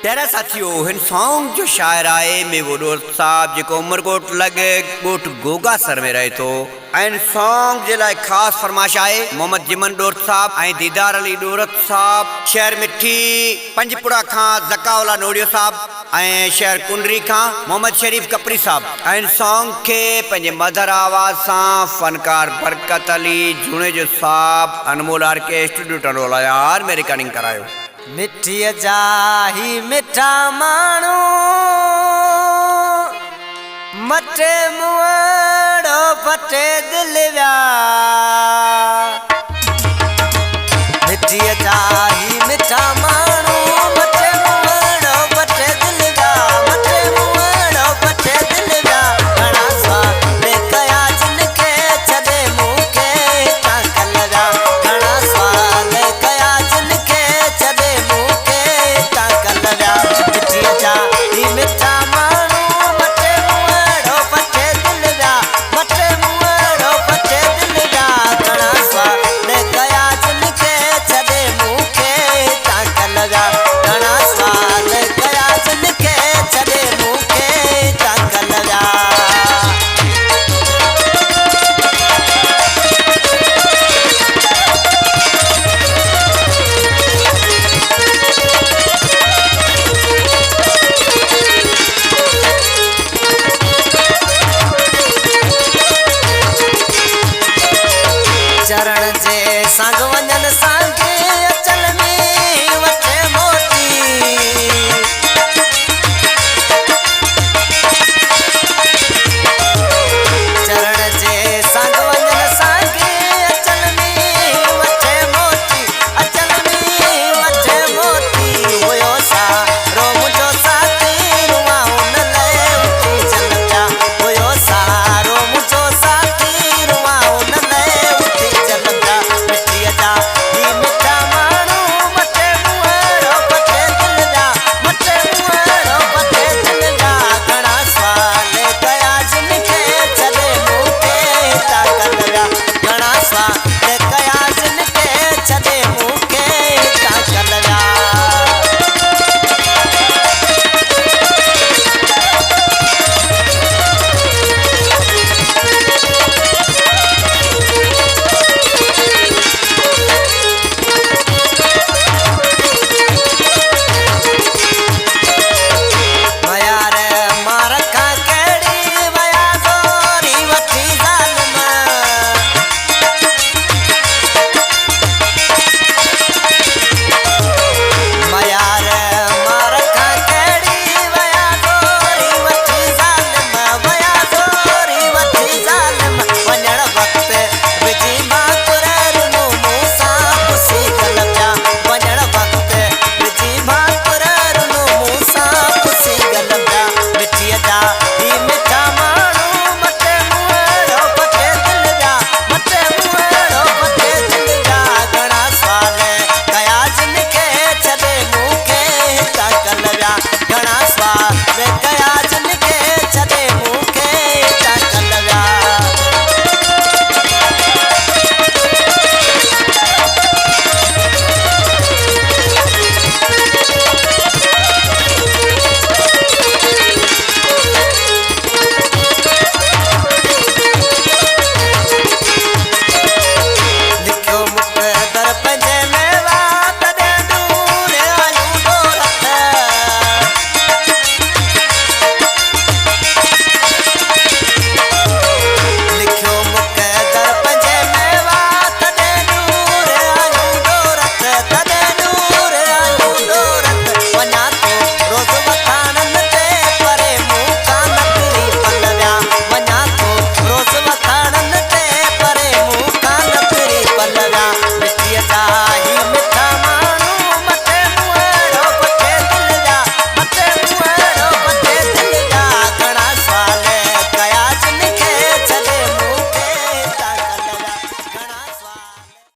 तेरा साथियों हिन सॉन्ग जो शायर आए में वो दोस्त साहब जो उमरकोट लगे गोट गोगा सर में रहे तो इन सॉन्ग जे लाइ खास फरमाश आए मोहम्मद जिमन दोस्त साहब आई दीदार अली दोरत साहब शहर मिठी पंजपुरा खां जकाउला नोडियो साहब आई शहर कुंडरी खां मोहम्मद शरीफ कपरी साहब इन सॉन्ग के पंजे मधुर आवाज सा फनकार बरकत अली झुणे जो साहब अनमोल आर के स्टूडियो टनोला यार में रिकॉर्डिंग करायो। मिठी जाही मिठा मानू मटे मुआड़ो पटे दिल व्या मिठी जाही मिठा मानू मटे मुआड़ो पटे दिल व्या मटे मुआड़ो पटे दिल व्या घणा स्वाद कया जिनके छदे मुके टांकल व्या घणा स्वाद कया जिनके छदे मिठा मानू मटे मुआड़ो पटे दिल व्या मटे मुआड़ो पटे दिल व्या घणा स्वाद कया जिनके छदे मुखे टांकल व्या घणा स्वाद कया जिनके छदे मुखे टांकल व्या। चरण जे संग वंजन सांगे अचल में वटे मोती चरण जे संग वंजन सांगे अचल में वटे मोती अचल में वटे मोती होयो सा रोम जो साथी रुआ उन ले उठी चलता होयो सा रोम जो साथी रुआ उन ले मिठा मानू मटे मुआड़ो पटे दिल व्या मटे मुआड़ो पटे दिल व्या घणा स्वाद कया जिनके छदे मुके टांकल व्या घणा स्वाद